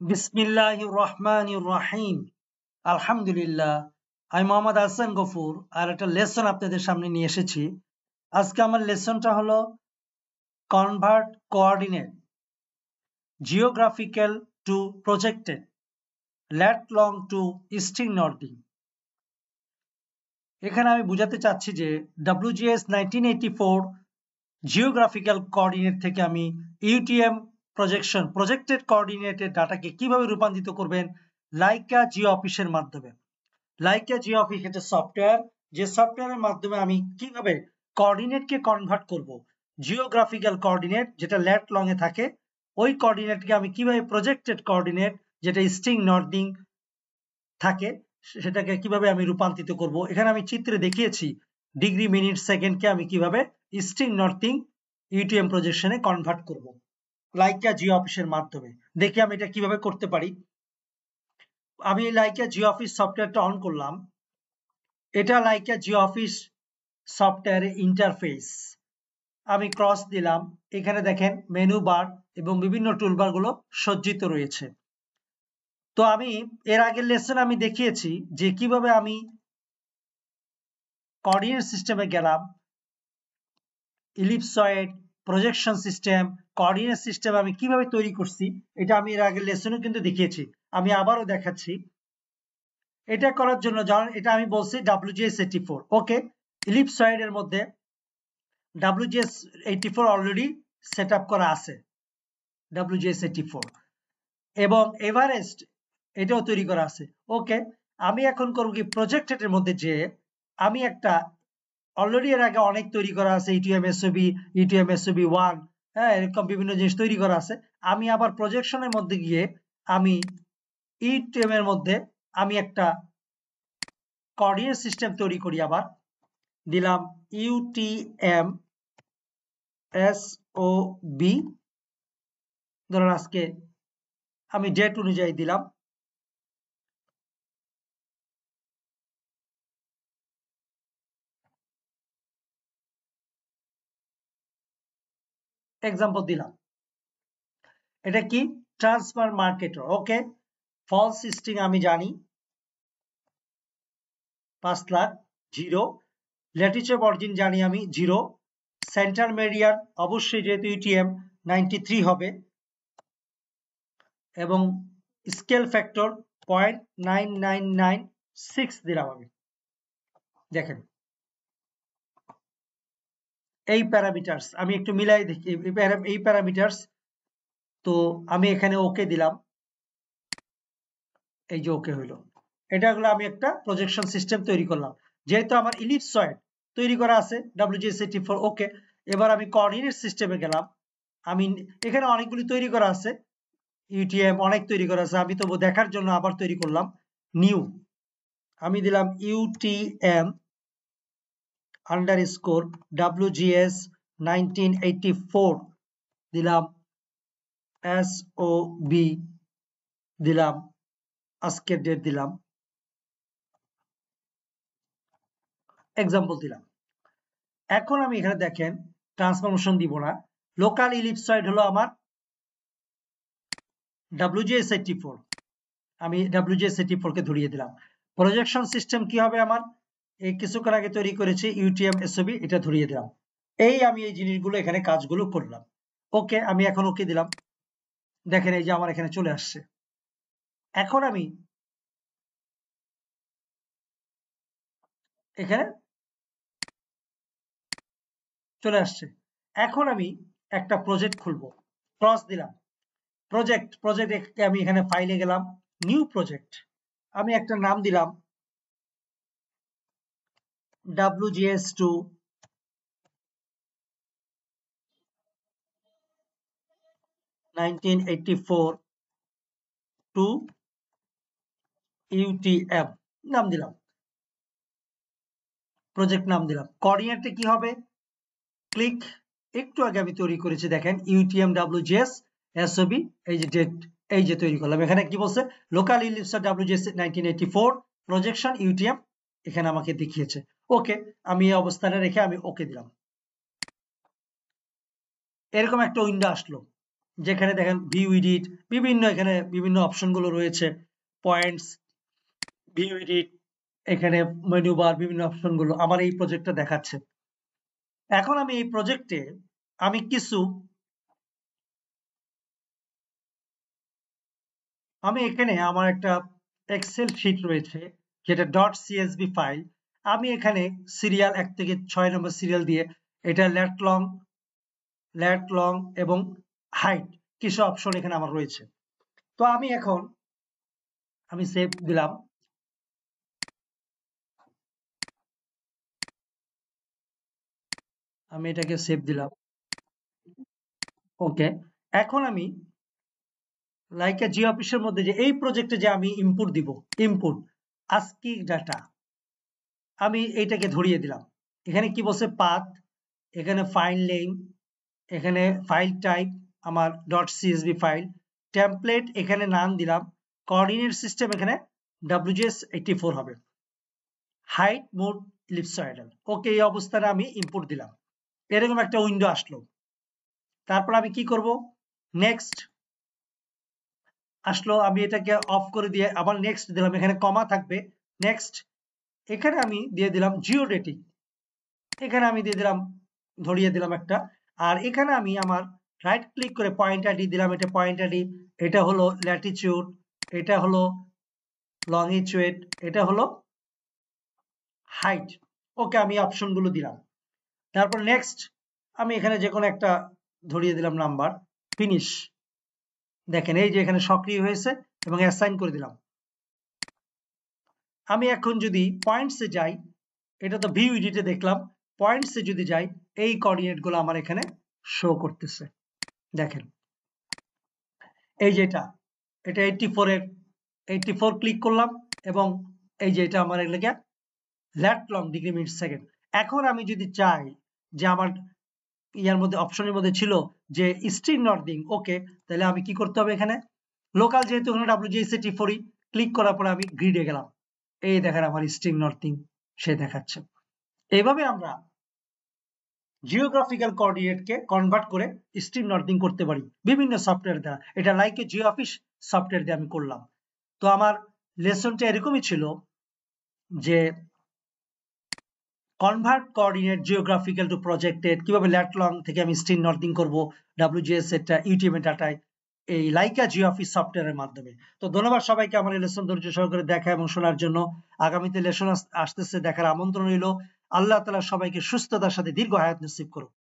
বিসমিল্লাহির রহমানির রহিম। আলহামদুলিল্লাহ। আমি মোহাম্মদ হাসান গফুর আর একটা লেসন আপনাদের সামনে নিয়ে এসেছি। আজকে আমার লেসনটা হলো convert coordinate geographical to projected lat long to easting northing. এখানে আমি বুঝাতে চাচ্ছি যে WGS 1984 জিওগ্রাফিক্যাল কোঅর্ডিনেট থেকে আমি ইউটিএম প্রজেক্টেড কোঅর্ডিনেটের ডাটাকে কিভাবে রূপান্তরিত করবেন লাইকা জিও অফিসের মাধ্যমে। লাইকা জিও অফিস একটা সফটওয়্যার, যে সফটওয়্যারের মাধ্যমে আমি কিভাবে কোঅর্ডিনেটকে কনভার্ট করব জিওগ্রাফিক্যাল কোঅর্ডিনেট যেটা ল্যাট লং এ থাকে, ওই কোঅর্ডিনেটকে আমি কিভাবে প্রজেক্টেড কোঅর্ডিনেট যেটা স্ট্রিং নর্ডিং থাকে সেটাকে কিভাবে আমি রূপান্তরিত করব। এখানে আমি চিত্রে দেখিয়েছি ডিগ্রি মিনিট সেকেন্ডকে আমি কিভাবে স্ট্রিং নর্ডিং ইউটিএম প্রজেকশনে কনভার্ট করব লাইকা জিও অফিসের মাধ্যমে। দেখি আমি এটা কিভাবে করতে পারি। আমি লাইকা জিও অফিস সফটওয়্যারটা অন করলাম। এটা লাইকা জিও অফিস সফটওয়্যারের ইন্টারফেস। আমি ক্রস দিলাম। এখানে দেখেন মেনু বার এবং বিভিন্ন টুলবার গুলো সজ্জিত রয়েছে। তো আমি এর আগের লেসন আমি দেখিয়েছি যে কিভাবে আমি কোঅর্ডিনেট সিস্টেমে গেলাম, ইলিপসয়েড, প্রজেকশন সিস্টেম, কোঅর্ডিনেট সিস্টেম আমি কিভাবে তৈরি করছি, এটা আমি এর আগের লেসনেও কিন্তু দেখিয়েছি। আমি আবারও দেখাচ্ছি। এটা করার জন্য যেমন এটা আমি বলছি WGS 84, ওকে। ইলিপসয়েড এর মধ্যে WGS 84 অলরেডি সেট আপ করা আছে, WGS 84, এবং এভারেস্ট এটাও তৈরি করা আছে, ওকে। আমি এখন করবো কি প্রজেক্টেড এর মধ্যে যে আমি একটা অলরেডি এর আগে অনেক তৈরি করা আছে, ইটিএম এসওবি, ইটিএম এসওবি 1, হ্যাঁ, এরকম বিভিন্ন জিনিস তৈরি করা আছে। আমি আবার প্রজেকশনের মধ্যে গিয়ে আমি ইটিএম এর মধ্যে আমি একটা কোঅর্ডিনেট সিস্টেম তৈরি করি। আবার দিলাম ইউটিএম এসওবি, ধরুন আজকে আমি ডেট অনুযায়ী দিলাম। এক্সাম্পল দিলাম। এটা কি ট্রান্সফার মার্কেটর, ওকে। ফলস স্ট্রিং আমি জানি 5 লাখ 0। ল্যাটিটিউড অরিজিন জানি আমি 0। সেন্টার মেরিডিয়ান অবশ্যই যেহেতু ইউটিএম 93 হবে, এবং স্কেল ফ্যাক্টর 0.9996 দিলাম আমি। দেখেন এই প্যারামিটারস আমি একটু মিলাই দেখি, এই প্যারামিটারস। তো আমি এখানে ওকে দিলাম, এই যে ওকে হইলো। এটা হলো আমি একটা প্রজেকশন সিস্টেম তৈরি করলাম, যেহেতু আমার ইলিপসয়েড তৈরি করা আছে WGS 84, ওকে। এবার আমি কোঅর্ডিনেট সিস্টেমে গেলাম। আমি এখানে অনেকগুলি তৈরি করা আছে, ইউটিএম অনেক তৈরি করা আছে, আমি তবু দেখার জন্য আবার তৈরি করলাম নিউ। আমি দিলাম ইউটিএম আন্ডারস্কোর WGS 1984, দিলাম এসওবি, দিলাম আজকের ডেট, দিলাম এক্সাম্পল দিলাম। এখন আমি এখানে দেখেন ট্রান্সফরমেশন দিব না। লোকাল ইলিপসয়েড হলো আমার WGS 84, আমি WGS 84 কে ধরিয়ে দিলাম। প্রজেকশন সিস্টেম কি হবে আমার, এই কিছুক্ষণ আগে তৈরি করেছি ইউটিএম এসওবি, এটা ধরিয়ে দিলাম। এই আমি এই জিনিসগুলো এখানে কাজগুলো করলাম, ওকে। আমি এখন ওকে দিলাম। দেখেন এই যে আমার এখানে চলে আসছে। এখন আমি এখানে চলে আসছে। এখন আমি একটা প্রজেক্ট খুলবো, ক্রস দিলাম। প্রজেক্ট আমি এখানে ফাইলে গেলাম, নিউ প্রজেক্ট, আমি একটা নাম দিলাম WGS2 1984 টু ইউটিএম নাম দিলাম, প্রজেক্ট নাম দিলাম। কোঅর্ডিনেটে কি হবে, ক্লিক, একটু আগে আমি তৈরি করেছি দেখেন ইউটিএম WGS এসওবি, এই যে ডেট, এই যে তৈরি করলাম। এখানে কি বলছে, লোকাল ইলিপসয়েড WGS 1984 প্রজেকশন ইউটিএম, এখানে আমাকে দেখিয়েছে, ওকে। আমি এই অবস্থানে রেখে আমি ওকে দিলাম। এরকম একটা উইন্ডো আসলো, যেখানে দেখেন ভিউ এডিট, বিভিন্ন এখানে বিভিন্ন অপশনগুলো রয়েছে, পয়েন্টস, ভিউ এডিট, এখানে মেনু বার, বিভিন্ন অপশনগুলো আমার এই প্রজেক্টটা দেখাচ্ছে। এখন আমি এই প্রজেক্টে আমি এখানে আমার একটা এক্সেল শিট রয়েছে যেটা .csv ফাইল। আমি এখানে সিরিয়াল 1 থেকে 6 নম্বর সিরিয়াল দিয়ে এটা লেট লং এবং হাইট কিছু অপশন এখানে আমার রয়েছে। তো আমি সেভ দিলাম। আমি এটাকে সেভ দিলাম। ওকে, এখন আমি লাইকা জিও অফিসের মধ্যে যে এই প্রজেক্টে যে আমি ইনপুট দিব, ইনপুট আস্কি ডাটা, আমি এইটাকে ধরিয়ে দিলাম। এখানে কি বলছে, পাথ, এখানে ফাইল নেম, এখানে ফাইল টাইপ আমার .csv ফাইল, টেমপ্লেট এখানে নাম দিলাম, কোঅর্ডিনেট সিস্টেম এখানে WGS84 হবে, হাইট মোড ইলিপসয়েডাল। ওকে, এই অবস্থানে আমি ইনপুট দিলাম, এরকম একটা উইন্ডো আসলো। তারপর আমি কি করব, নেক্সট আসলো, আমি এটাকে অফ করে দিয়ে আবার নেক্সট দিলাম, এখানে কমা থাকবে, নেক্সট, এখানে আমি দিয়ে দিলাম জিওডেটিক, এখানে আমি দিয়ে দিলাম, ধরিয়ে দিলাম একটা। আর এখানে আমি আমার রাইট ক্লিক করে পয়েন্ট আইডি দিলাম, এটা পয়েন্ট আইডি, এটা হলো ল্যাটিটিউড, এটা হলো লংজিটিউড, এটা হলো হাইট। ওকে, আমি অপশনগুলো দিলাম। তারপর নেক্সট, আমি এখানে যে কোনো একটা ধরিয়ে দিলাম নাম্বার, ফিনিশ। দেখেন এই যে এখানে সক্রিয় হয়েছে এবং অ্যাসাইন করে দিলাম। আমি এখন যদি পয়েন্টসে যাই, এটা তো ভিউ এডিটে দেখলাম, পয়েন্টসে যদি যাই, এই কোঅর্ডিনেট গুলো আমার এখানে শো করতেছে। দেখেন এই যে এটা 84 ক্লিক করলাম এবং এই যে এটা আমার লেগে lat long degree minute second. এখন আমি যদি চাই যে আমার ইয়ার মধ্যে অপশনের মধ্যে ছিল যে স্ট্রিং নর্দিং, ওকে, তাহলে আমি কি করতে হবে, এখানে লোকাল যেহেতু এখানে WGS84 ক্লিক করার পরে আমি গ্রিডে গেলাম, এই দেখেন আমার স্ট্রিং নর্দিং সে দেখাচ্ছে। এইভাবে আমরা জিওগ্রাফিক্যাল কোঅর্ডিনেটকে কনভার্ট করে স্ট্রিং নর্দিং করতে পারি বিভিন্ন সফটওয়্যার দ্বারা। এটা লাইকে জিও অফিস সফটওয়্যার দিয়ে আমি করলাম। তো আমার লেসনটা এরকমই ছিল যে convert coordinate geographical to projected, কিভাবে ল্যাট লং থেকে আমি স্ট্রিং নর্দিং করব WGS এটা ইউটিএম ডাটায় এই লাইকা জিও অফিস সফটওয়্যারের মাধ্যমে। তো ধন্যবাদ সবাইকে আমার এই লেসন ধৈর্য সহকারে দেখা এবং শোনার জন্য। আগামীতে লেসন আসতেছে, দেখার আমন্ত্রণ রইল। আল্লাহ তাআলা সবাইকে সুস্থতার সাথে দীর্ঘ হায়াত নসিব করুন।